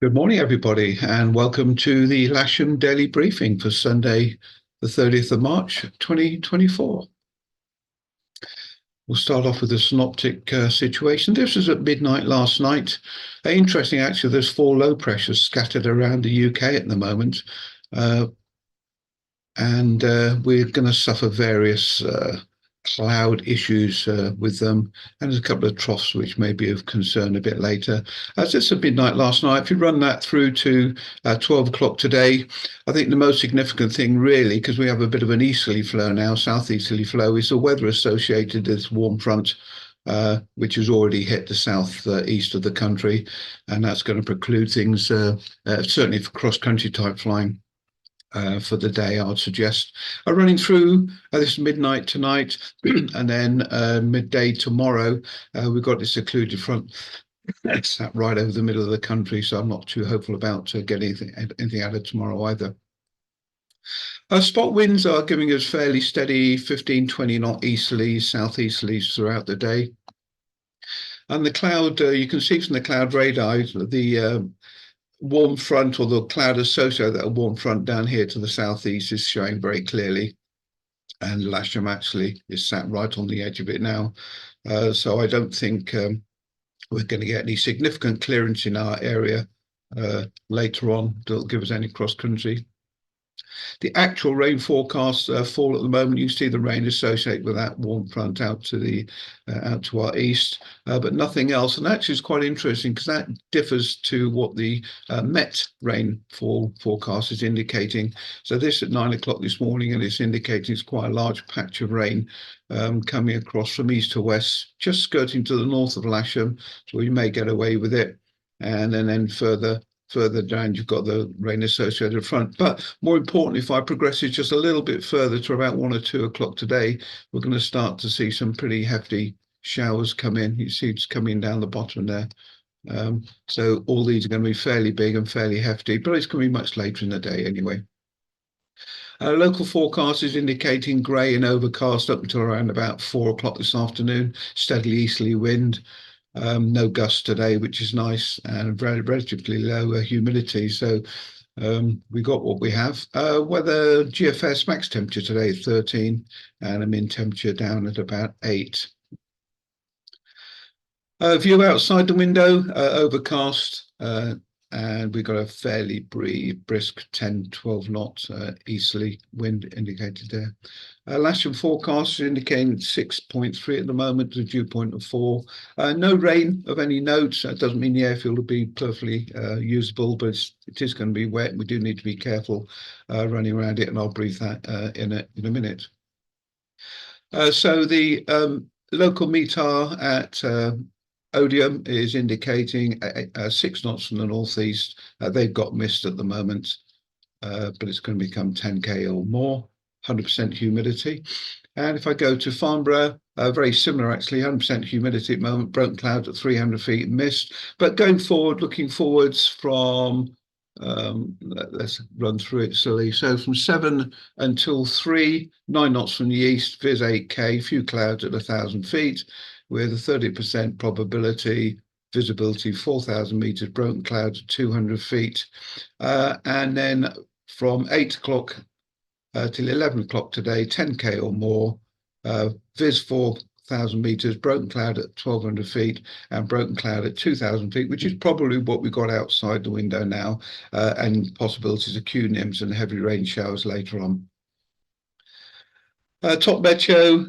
Good morning, everybody, and welcome to the Lasham Daily Briefing for Sunday, the 30th of March, 2024. We'll start off with the synoptic situation. This was at midnight last night. Interesting, actually, there's four low pressures scattered around the UK at the moment, and we're going to suffer various cloud issues with them, and there's a couple of troughs which may be of concern a bit later. As this at midnight last night, if you run that through to 12 o'clock today, I think the most significant thing really, because we have a bit of an easterly flow now, southeasterly flow, is the weather associated with this warm front, which has already hit the south east of the country, and that's going to preclude things, certainly for cross-country type flying. For the day, I would suggest running through this midnight tonight and then midday tomorrow. We've got this occluded front that's right over the middle of the country, so I'm not too hopeful about getting anything out of tomorrow either. Spot winds are giving us fairly steady 15-20 knot easterlies, southeasterlies throughout the day. And the cloud, you can see from the cloud radar, the warm front, or the cloud associated with that warm front down here to the southeast, is showing very clearly, and Lasham actually is sat right on the edge of it now, so I don't think we're going to get any significant clearance in our area later on that'll give us any cross country. The actual rain forecasts fall at the moment. You see the rain associated with that warm front out to our east, but nothing else. And actually, it's quite interesting because that differs to what the Met rainfall forecast is indicating. So this at 9 o'clock this morning, and it's indicating it's quite a large patch of rain coming across from east to west, just skirting to the north of Lasham, so we may get away with it. And then further down, you've got the rain associated front. But more importantly, if I progress it just a little bit further to about 1 or 2 o'clock today, we're going to start to see some pretty hefty showers come in. You see it's coming down the bottom there. So all these are going to be fairly big and fairly hefty, but it's going to be much later in the day anyway. Local forecast is indicating grey and overcast up until around about 4 o'clock this afternoon. Steadily easterly wind. No gusts today, which is nice, and relatively low humidity. So we got what we have. Weather GFS max temperature today 13, and a min temperature down at about 8. View outside the window, overcast, and we've got a fairly brisk 10-12 knot easterly wind indicated there. Lasham forecast is indicating 6.3 at the moment, a dew point of 4. No rain of any note. That doesn't mean the airfield will be perfectly usable, but it is going to be wet. We do need to be careful running around it, and I'll brief that in a minute. So the local METAR at Odium is indicating 6 knots from the northeast. They've got mist at the moment, but it's going to become 10k or more. 100% humidity. And if I go to Farnborough, very similar actually, 100% humidity at the moment, broken cloud at 300 feet, mist. But going forward, looking forwards from, let's run through it slowly. So from 7 until 3, 9 knots from the east, viz 8k, few clouds at 1,000 feet, with a 30% probability, visibility 4,000 meters, broken clouds at 200 feet. And then from 8 o'clock till 11 o'clock today, 10k or more, viz 4,000 meters, broken cloud at 1,200 feet, and broken cloud at 2,000 feet, which is probably what we got outside the window now, and possibilities of Q-nims and heavy rain showers later on. Top Meteo,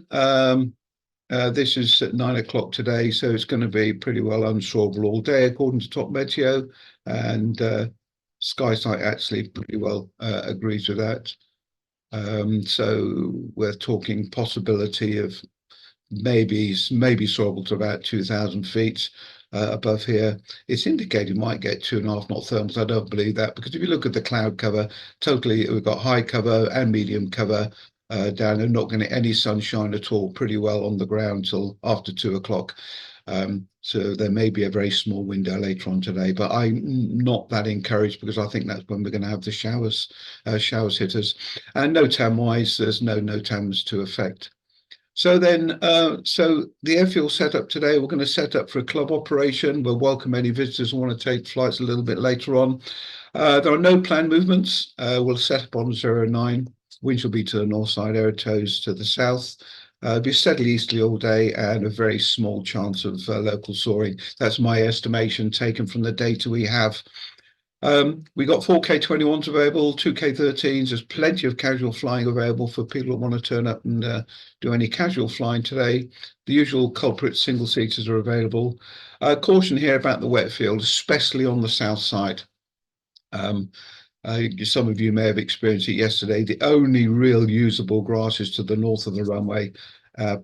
this is at 9 o'clock today, so it's going to be pretty well unshorable all day according to Top Meteo, and SkySight actually pretty well agrees with that. So we're talking possibility of maybe soarable to about 2,000 feet above here. It's indicated might get 2.5 knot thermals. I don't believe that, because if you look at the cloud cover, totally we've got high cover and medium cover down there, not going to get any sunshine at all, pretty well on the ground till after 2 o'clock. So there may be a very small window later on today, but I'm not that encouraged, because I think that's when we're going to have the showers hit us. And NOTAM wise, there's no NOTAMs to affect So the airfield setup today, we're going to set up for a club operation. We'll welcome any visitors who want to take flights a little bit later on. There are no planned movements. We'll set up on 09. Winds will be to the north side, air toes to the south. Be steadily easterly all day and a very small chance of local soaring. That's my estimation taken from the data we have. We got 4K21s available, 2K13s. There's plenty of casual flying available for people that want to turn up and do any casual flying today. The usual culprit single seaters are available. Caution here about the wet field, especially on the south side. Some of you may have experienced it yesterday. The only real usable grass is to the north of the runway.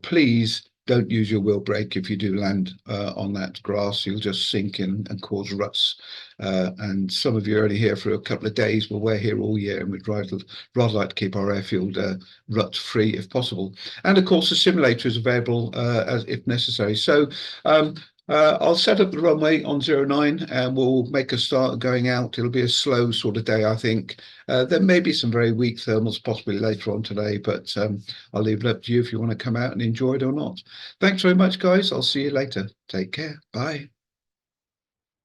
Please don't use your wheel brake if you do land on that grass. You'll just sink in and cause ruts. And some of you are only here for a couple of days, but we're here all year, and we'd rather like to keep our airfield rut-free if possible. And of course, the simulator is available as if necessary. So I'll set up the runway on 09 and we'll make a start going out. It'll be a slow sort of day, I think. There may be some very weak thermals possibly later on today, but I'll leave it up to you if you want to come out and enjoy it or not. Thanks very much, guys. I'll see you later. Take care. Bye.